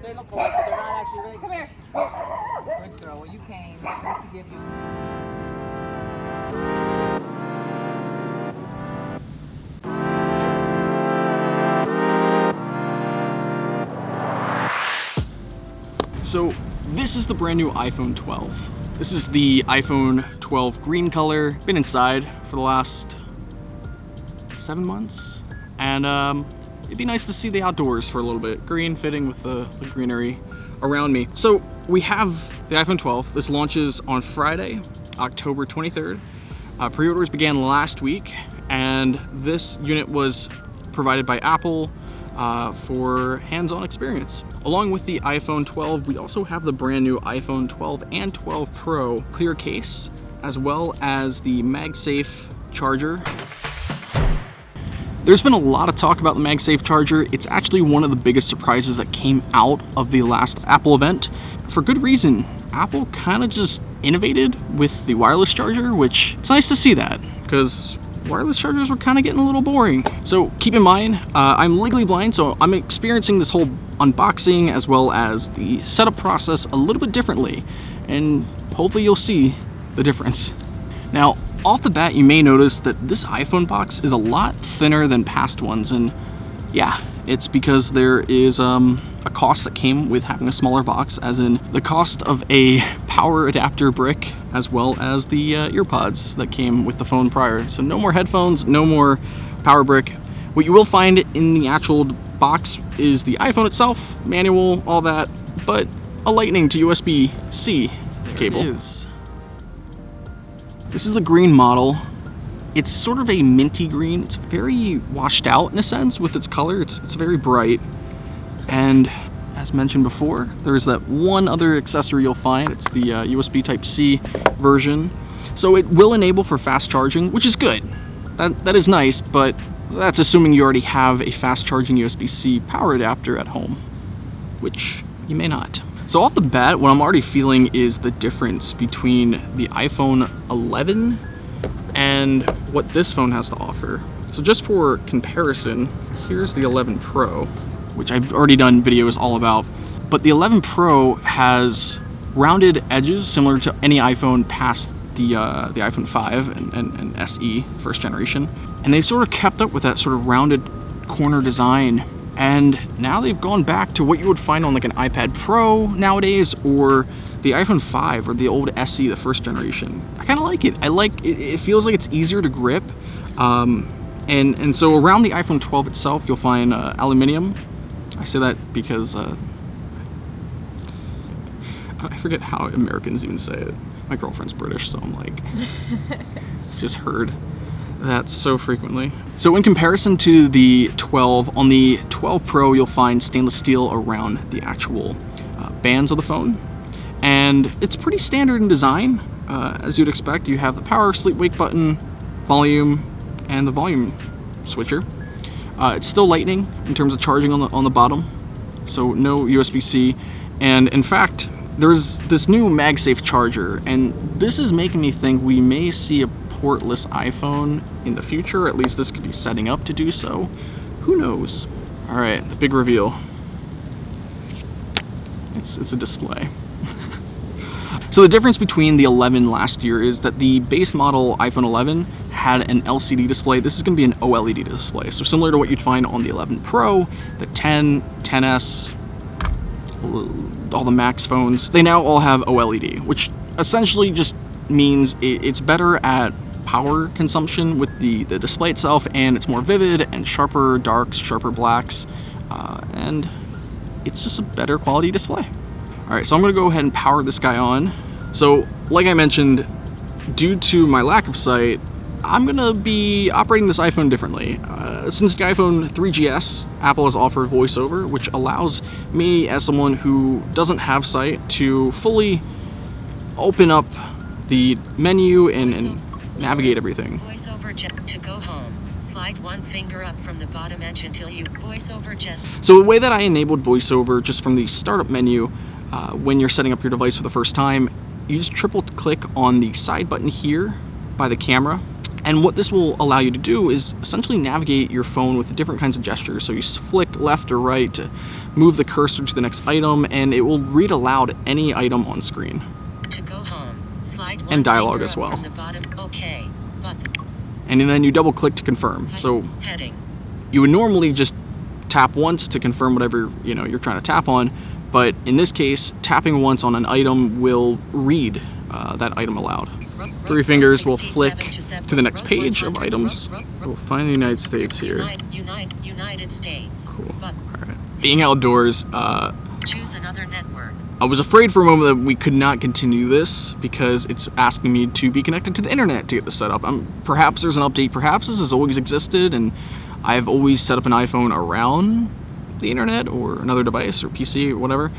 they look alike, but they're not actually really. Come here. Good girl. Well, you came. I forgive you. So this is the brand new iPhone 12. This is the iPhone 12 green color. Been inside for the last 7 months, and it'd be nice to see the outdoors for a little bit. Green fitting with the greenery around me. So we have the iPhone 12. This launches on Friday, October 23rd. Pre-orders began last week, and this unit was provided by Apple for hands-on experience. Along with the iPhone 12, we also have the brand new iPhone 12 and 12 Pro clear case, as well as the Magsafe Charger. There's been a lot of talk about the Magsafe Charger. It's actually one of the biggest surprises that came out of the last Apple event. For good reason. Apple kind of just innovated with the wireless charger, which it's nice to see that, because wireless chargers were kind of getting a little boring. So keep in mind, I'm legally blind, so I'm experiencing this whole unboxing as well as the setup process a little bit differently, and hopefully you'll see the difference. Now, off the bat, you may notice that this iPhone box is a lot thinner than past ones, and yeah, it's because there is a cost that came with having a smaller box, as in the cost of a power adapter brick, as well as the earpods that came with the phone prior. So no more headphones, no more power brick. What you will find in the actual box is the iPhone itself, manual, all that, but a lightning to USB-C cable. This is the green model. It's sort of a minty green. It's very washed out in a sense with its color. It's very bright. And as mentioned before, there's that one other accessory you'll find. It's the USB Type-C version. So it will enable for fast charging, which is good. That is nice, but that's assuming you already have a fast charging USB-C power adapter at home, which you may not. So off the bat, what I'm already feeling is the difference between the iPhone 11 and what this phone has to offer. So just for comparison, here's the 11 Pro, which I've already done videos all about. But the 11 Pro has rounded edges similar to any iPhone past the iPhone 5 and SE, first generation. And they've sort of kept up with that sort of rounded corner design. And now they've gone back to what you would find on like an iPad Pro nowadays, or the iPhone 5 or the old SE, the first generation. I kind of like it. It feels like it's easier to grip. And so around the iPhone 12 itself, you'll find aluminum. I say that because I forget how Americans even say it. My girlfriend's British, so I'm like, just heard that so frequently. So in comparison to the 12, on the 12 Pro, you'll find stainless steel around the actual bands of the phone. And it's pretty standard in design. As you'd expect, you have the power, sleep, wake button, volume, and the volume switcher. It's still lightning in terms of charging on the bottom, so no USB-C. And in fact, there's this new Magsafe Charger, and this is making me think we may see a portless iPhone in the future. At least this could be setting up to do so. Who knows? All right, the big reveal. It's a display. So the difference between the 11 last year is that the base model iPhone 11 had an LCD display. This is going to be an OLED display. So similar to what you'd find on the 11 Pro, the 10, 10S, all the Max phones, they now all have OLED, which essentially just means it's better at power consumption with the display itself, and it's more vivid and sharper darks, sharper blacks, and it's just a better quality display. All right, so I'm gonna go ahead and power this guy on. So like I mentioned, due to my lack of sight, I'm gonna be operating this iPhone differently. Since the iPhone 3GS, Apple has offered VoiceOver, which allows me as someone who doesn't have sight to fully open up the menu and navigate everything. VoiceOver to go home. Slide one finger up from the bottom edge until you VoiceOver just. So the way that I enabled VoiceOver just from the startup menu, when you're setting up your device for the first time, you just triple click on the side button here by the camera, And what this will allow you to do is essentially navigate your phone with different kinds of gestures. So you flick left or right to move the cursor to the next item, and it will read aloud any item on screen. To go home, slide one And dialogue finger as up well. from the bottom. OK. Button. And then you double click to confirm. So Heading. you would normally just tap once to confirm whatever you're trying to tap on, but in this case, tapping once on an item will read that item aloud. 3 fingers will flick to the next page of items. We'll find the United States here. United States. Cool. All right. Being outdoors, Choose another network. I was afraid for a moment that we could not continue this because it's asking me to be connected to the internet to get this set up. Perhaps there's an update, perhaps this has always existed and I've always set up an iPhone around the internet or another device or PC or whatever.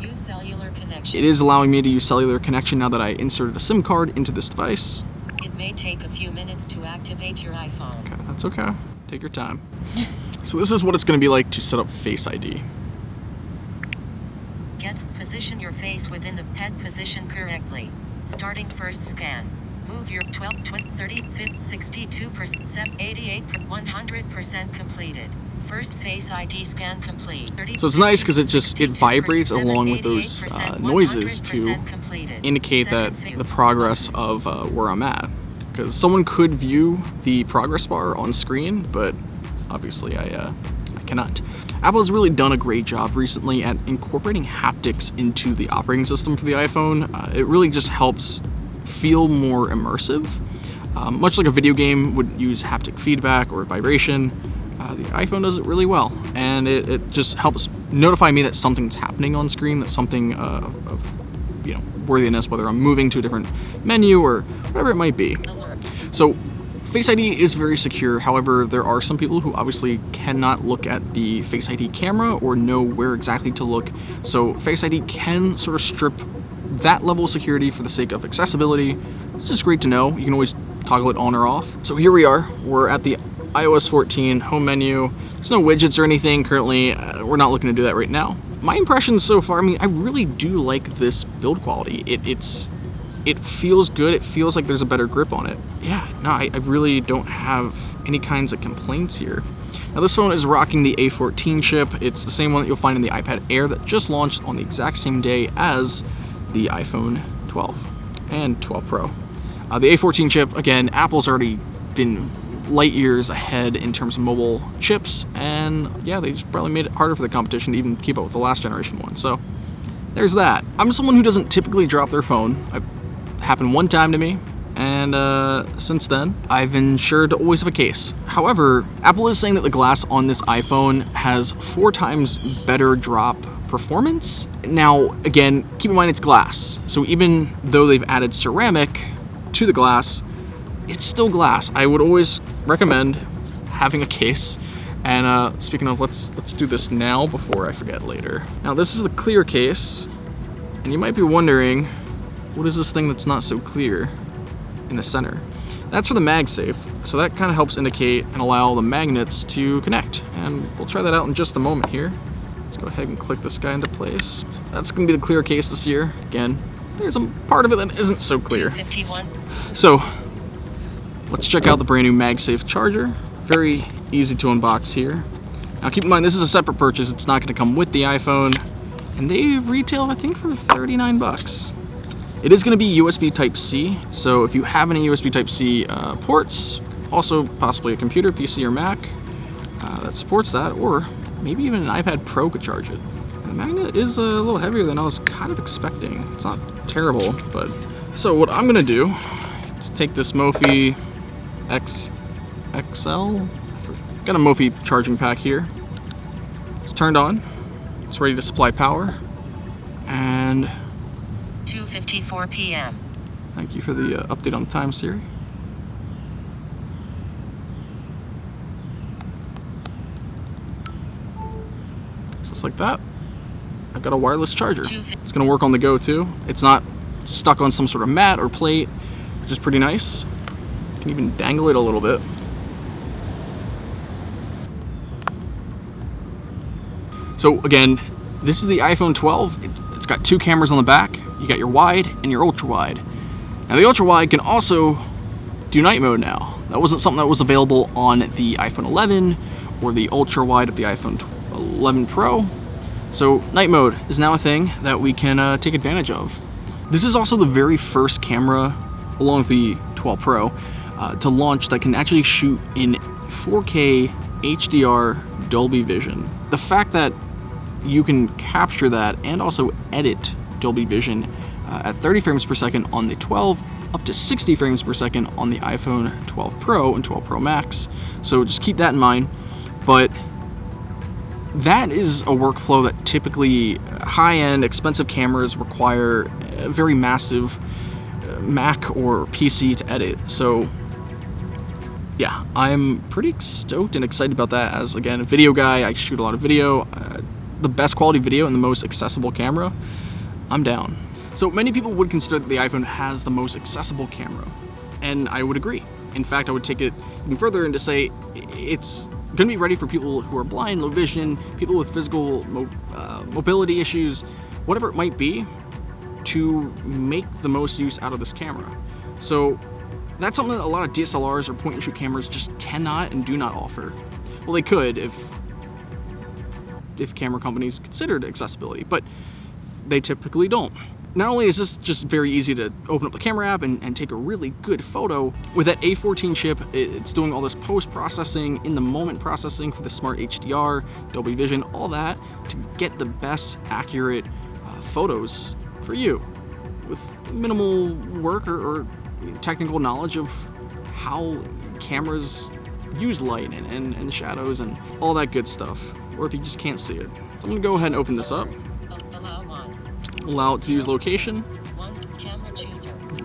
Use cellular connection. It is allowing me to use cellular connection now that I inserted a SIM card into this device. It may take a few minutes to activate your iPhone. Okay, that's okay. Take your time. So this is what it's going to be like to set up Face ID. Position your face within the head position correctly. Starting first scan. Move your 12, 20, 30, 50, 62%, 88, 100% completed. First Face ID scan complete. 30, so it's nice because it vibrates along with those noises to indicate that the progress of where I'm at. Because someone could view the progress bar on screen, but obviously I cannot. Apple has really done a great job recently at incorporating haptics into the operating system for the iPhone. It really just helps feel more immersive. Much like a video game would use haptic feedback or vibration, the iPhone does it really well. And it just helps notify me that something's happening on screen, that something of worthiness, whether I'm moving to a different menu or whatever it might be. So Face ID is very secure. However, there are some people who obviously cannot look at the Face ID camera or know where exactly to look. So Face ID can sort of strip that level of security for the sake of accessibility. It's just great to know. You can always toggle it on or off. So here we are. We're at the iOS 14 home menu. There's no widgets or anything currently. We're not looking to do that right now. My impressions so far, I really do like this build quality. It feels good. It feels like there's a better grip on it. Yeah, no, I really don't have any kinds of complaints here. Now this phone is rocking the A14 chip. It's the same one that you'll find in the iPad Air that just launched on the exact same day as the iPhone 12 and 12 Pro. The A14 chip, again, Apple's already been light years ahead in terms of mobile chips, and yeah, they just probably made it harder for the competition to even keep up with the last generation one. So there's that. I'm someone who doesn't typically drop their phone. Happened one time to me, and since then I've been sure to always have a case. However, Apple is saying that the glass on this iPhone has 4 times better drop performance. Now again, keep in mind it's glass, so even though they've added ceramic to the glass, it's still glass. I would always recommend having a case. And speaking of, let's do this now before I forget later. Now this is the clear case, and you might be wondering, what is this thing that's not so clear in the center? That's for the Magsafe, so that kind of helps indicate and allow the magnets to connect. And we'll try that out in just a moment here. Let's go ahead and click this guy into place. So that's gonna be the clear case this year. Again, there's a part of it that isn't so clear. 251. So let's check out the brand new Magsafe Charger. Very easy to unbox here. Now keep in mind, this is a separate purchase. It's not gonna come with the iPhone, and they retail, I think, for 39 bucks. It is going to be USB Type-C, so if you have any USB Type-C ports, also possibly a computer, PC or Mac that supports that, or maybe even an iPad Pro could charge it. And the magnet is a little heavier than I was kind of expecting. It's not terrible, but... So what I'm going to do is take this Mophie XL. Got a Mophie charging pack here. It's turned on. It's ready to supply power. And... 2:54 p.m. Thank you for the update on the time, Siri. Just like that. I've got a wireless charger. It's going to work on the go too. It's not stuck on some sort of mat or plate, which is pretty nice. You can even dangle it a little bit. So again, this is the iPhone 12. It's got 2 cameras on the back. You got your wide and your ultra wide. Now the ultra wide can also do night mode now. That wasn't something that was available on the iPhone 11 or the ultra wide of the iPhone 11 Pro. So night mode is now a thing that we can take advantage of. This is also the very first camera, along with the 12 Pro, to launch that can actually shoot in 4K HDR Dolby Vision. The fact that you can capture that and also edit Dolby Vision at 30 frames per second on the 12, up to 60 frames per second on the iPhone 12 Pro and 12 Pro Max. So just keep that in mind. But that is a workflow that typically high-end, expensive cameras require a very massive Mac or PC to edit. So yeah, I'm pretty stoked and excited about that. As again, a video guy, I shoot a lot of video. The best quality video and the most accessible camera, I'm down. So many people would consider that the iPhone has the most accessible camera, and I would agree. In fact, I would take it even further and to say it's going to be ready for people who are blind, low vision, people with physical mobility issues, whatever it might be, to make the most use out of this camera. So that's something that a lot of DSLRs or point and shoot cameras just cannot and do not offer. Well, they could if camera companies considered accessibility, but they typically don't. Not only is this just very easy to open up the camera app and take a really good photo, with that A14 chip, it's doing all this post-processing, in-the-moment processing for the smart HDR, Dolby Vision, all that to get the best accurate photos for you with minimal work or technical knowledge of how cameras use light and shadows and all that good stuff, or if you just can't see it. So I'm gonna go ahead and open this up. Allow it to use location.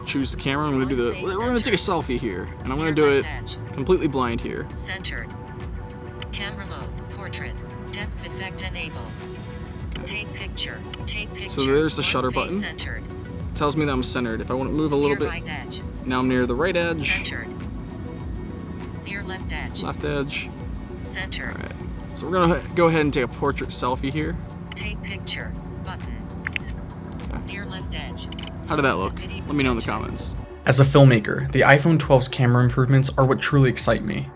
Choose the camera. I'm gonna do we're gonna take a selfie here, and I'm gonna do it completely blind here. Centered. Camera mode. Portrait. Depth effect enable. Take picture. Take picture. So there's the shutter button. Centered. Tells me that I'm centered. If I want to move a little bit, Right edge. now I'm near the right edge. Centered. Near left edge. Left edge. Centered. All right. So we're gonna go ahead and take a portrait selfie here. Take picture. Button. Okay. Near left edge. How did that look? Let me know in the comments. As a filmmaker, the iPhone 12's camera improvements are what truly excite me.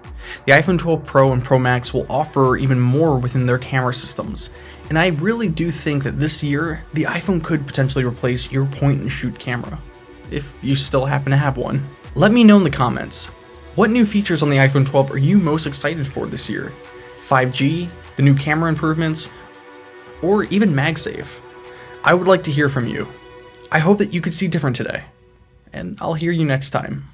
The iPhone 12 Pro and Pro Max will offer even more within their camera systems, and I really do think that this year, the iPhone could potentially replace your point-and-shoot camera, if you still happen to have one. Let me know in the comments, what new features on the iPhone 12 are you most excited for this year? 5G, the new camera improvements, or even Magsafe? I would like to hear from you. I hope that you could see different today, and I'll hear you next time.